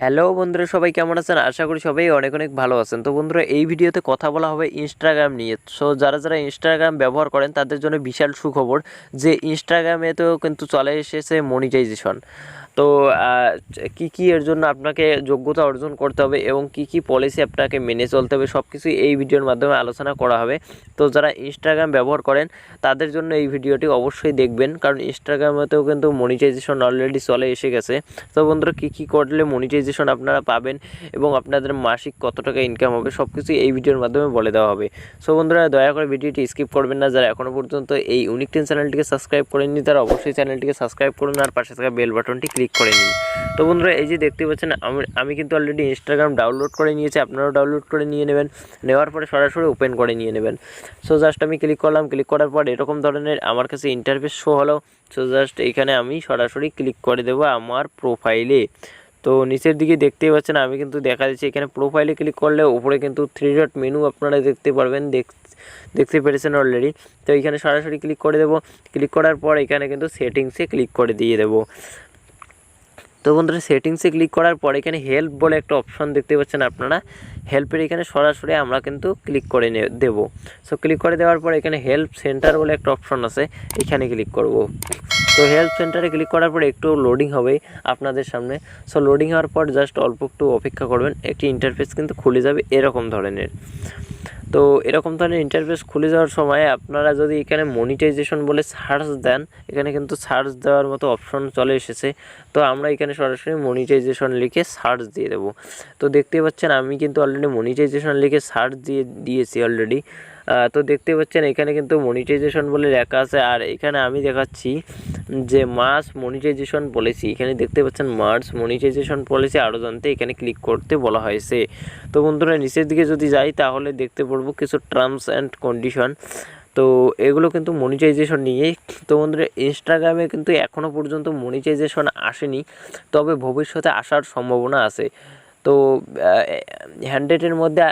Hello বন্ধুরা, সবাই কেমন আছেন? আশা করি সবাই অনেক অনেক ভালো আছেন। তো বন্ধুরা, এই ভিডিওতে কথা বলা হবে ইনস্টাগ্রাম নিয়ে। সো যারা ইনস্টাগ্রাম ব্যবহার করেন তাদের জন্য বিশাল সুখবর যে ইনস্টাগ্রামেতেও কিন্তু চলে এসেছে মনিটাইজেশন। তো কি এর জন্য আপনাকে যোগ্যতা অর্জন করতে হবে এবং কি পলিসি আপনাকে মেনে চলতে হবে, সব কিছুই এই ভিডিওর মাধ্যমে আলোচনা করা হবে। তো যারা ইনস্টাগ্রাম ব্যবহার করেন তাদের জন্য এই ভিডিওটি অবশ্যই দেখবেন, কারণ ইনস্টাগ্রামেতেও কিন্তু মনিটাইজেশন অলরেডি চলে এসে গেছে। তো বন্ধুরা, কি করলে মনিটাইজেশন আপনারা পাবেন এবং আপনাদের মাসিক কত টাকা ইনকাম হবে, সব কিছুই এই ভিডিওর মাধ্যমে বলে দেওয়া হবে। সো বন্ধুরা, দয়া করে ভিডিওটি স্কিপ করবেন না। যারা এখনও পর্যন্ত এই ইউনিক 10 চ্যানেলটিকে সাবস্ক্রাইব করেননি তারা অবশ্যই চ্যানেলটিকে সাবস্ক্রাইব করুন আর পাশে থাকা বেল বাটনটি ক্লিক করে নিন। তো বন্ধুরা, এই যে দেখতে পাচ্ছেন আমি কিন্তু অলরেডি ইনস্টাগ্রাম ডাউনলোড করে নিয়েছি, আপনারাও ডাউনলোড করে নিয়ে নেবেন। নেওয়ার পরে সরাসরি ওপেন করে নিয়ে নেবেন। সো জাস্ট আমি ক্লিক করলাম। ক্লিক করার পর এরকম ধরনের আমার কাছে ইন্টারফেস শো হলো। সো জাস্ট এইখানে আমি সরাসরি ক্লিক করে দেবো আমার প্রোফাইলে। তো নিচের দিকে দেখতেই পাচ্ছেন আমি কিন্তু দেখা যাচ্ছে এখানে প্রোফাইলে ক্লিক করলে উপরে কিন্তু 3 ডট মেনু আপনারা দেখতে পারবেন, দেখতে পেরেছেন অলরেডি। তো এইখানে সরাসরি ক্লিক করে দেবো। ক্লিক করার পর এখানে কিন্তু সেটিংসে ক্লিক করে দিয়ে দেবো। তো বন্ধুরা, সেটিংসে ক্লিক করার পর এখানে হেল্প বলে একটা অপশন দেখতে পাচ্ছেন আপনারা। হেল্পের এখানে সরাসরি আমরা কিন্তু ক্লিক করে দেব। সো ক্লিক করে দেওয়ার পর এখানে হেল্প সেন্টার বলে একটা অপশন আছে, এখানে ক্লিক করব। তো হেল্প সেন্টারে ক্লিক করার পর একটু লোডিং হবে আপনাদের সামনে। সো লোডিং হওয়ার পর জাস্ট অল্প একটু অপেক্ষা করবেন, একটি ইন্টারফেস কিন্তু খুলে যাবে এরকম ধরনের। তো এরকম ধরনের ইন্টারফেস খুলে যাওয়ার সময় আপনারা যদি এখানে মনিটাইজেশন বলে সার্চ দেন, এখানে কিন্তু সার্চ দেওয়ার মতো অপশন চলে এসেছে। তো আমরা এখানে সরাসরি মনিটাইজেশন লিখে সার্চ দিয়ে দেবো। তো দেখতে পাচ্ছেন আমি কিন্তু অলরেডি মনিটাইজেশন লিখে সার্চ দিয়েছি অলরেডি। তো দেখতে পাচ্ছেন এখানে কিন্তু মনিটাইজেশন বলে লেখা আছে, আর এখানে আমি দেখাচ্ছি যে মাস মনিটাইজেশন পলিসি। এখানে দেখতে পাচ্ছেন মার্চ মনিটাইজেশন পলিসি আরও জানতে এখানে ক্লিক করতে বলা হয়েছে। তো বন্ধুরা, নিচের দিকে যদি যাই তাহলে দেখতে পারবো কিছু টার্মস অ্যান্ড কন্ডিশন। তো এগুলো কিন্তু মনিটাইজেশন নিয়ে। তো বন্ধুরা, ইনস্টাগ্রামে কিন্তু এখনও পর্যন্ত মনিটাইজেশন আসেনি, তবে ভবিষ্যতে আসার সম্ভাবনা আছে। তো 100-এর মধ্যে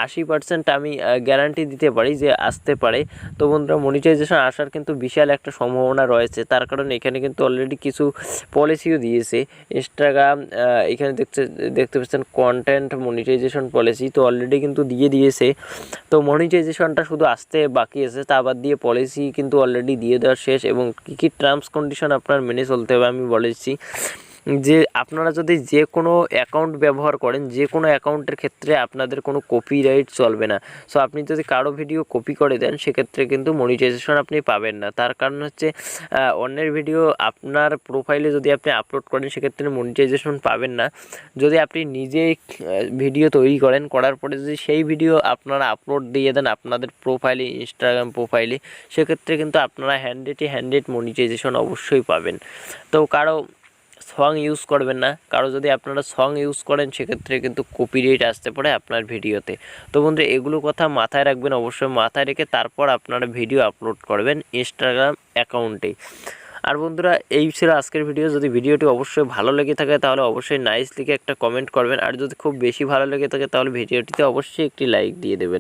80% আমি গ্যারান্টি দিতে পারি যে আসতে পারে। তো বন্ধুরা, মনিটাইজেশন আসার কিন্তু বিশাল একটা সম্ভাবনা রয়েছে, তার কারণে এখানে কিন্তু অলরেডি কিছু পলিসিও দিয়েছে ইনস্টাগ্রাম। এখানে দেখতে পাচ্ছেন কন্টেন্ট মনিটাইজেশন পলিসি, তো অলরেডি কিন্তু দিয়েছে। তো মনিটাইজেশনটা শুধু আসতে বাকি আছে, তা বাদ দিয়ে পলিসি কিন্তু অলরেডি দিয়ে দেওয়া শেষ। এবং কী টার্মস কন্ডিশন আপনার মেনে চলতে হবে আমি বলেছি যে আপনারা যদি যে কোনো অ্যাকাউন্ট ব্যবহার করেন, যে কোনো অ্যাকাউন্টের ক্ষেত্রে আপনাদের কোনো কপিরাইট চলবে না। সো আপনি যদি কারো ভিডিও কপি করে দেন সেক্ষেত্রে কিন্তু মনিটাইজেশন আপনি পাবেন না। তার কারণ হচ্ছে অন্যের ভিডিও আপনার প্রোফাইলে যদি আপনি আপলোড করেন সেক্ষেত্রে মনিটাইজেশন পাবেন না। যদি আপনি নিজেই ভিডিও তৈরি করার পরে যদি সেই ভিডিও আপনারা আপলোড দিয়ে দেন আপনাদের প্রোফাইলে, ইনস্টাগ্রাম প্রোফাইলে, সেক্ষেত্রে কিন্তু আপনারা 100 মনিটাইজেশন অবশ্যই পাবেন। তো কারো সং ইউজ করবেন না, কারো যদি আপনারা সং ইউজ করেন সেক্ষেত্রে কিন্তু কপিরাইট আসতে পারে আপনার ভিডিওতে। তো বন্ধু, এগুলো কথা মাথায় রাখবেন, অবশ্যই মাথায় রেখে তারপর আপনারা ভিডিও আপলোড করবেন ইনস্টাগ্রাম অ্যাকাউন্টে। আর বন্ধুরা, এই ছিল আজকের ভিডিও। যদি ভিডিওটি অবশ্যই ভালো লেগে থাকে তাহলে অবশ্যই নাইস লিখে একটা কমেন্ট করবেন, আর যদি খুব বেশি ভালো লেগে থাকে তাহলে ভিডিওটিতে অবশ্যই একটি লাইক দিয়ে দেবেন।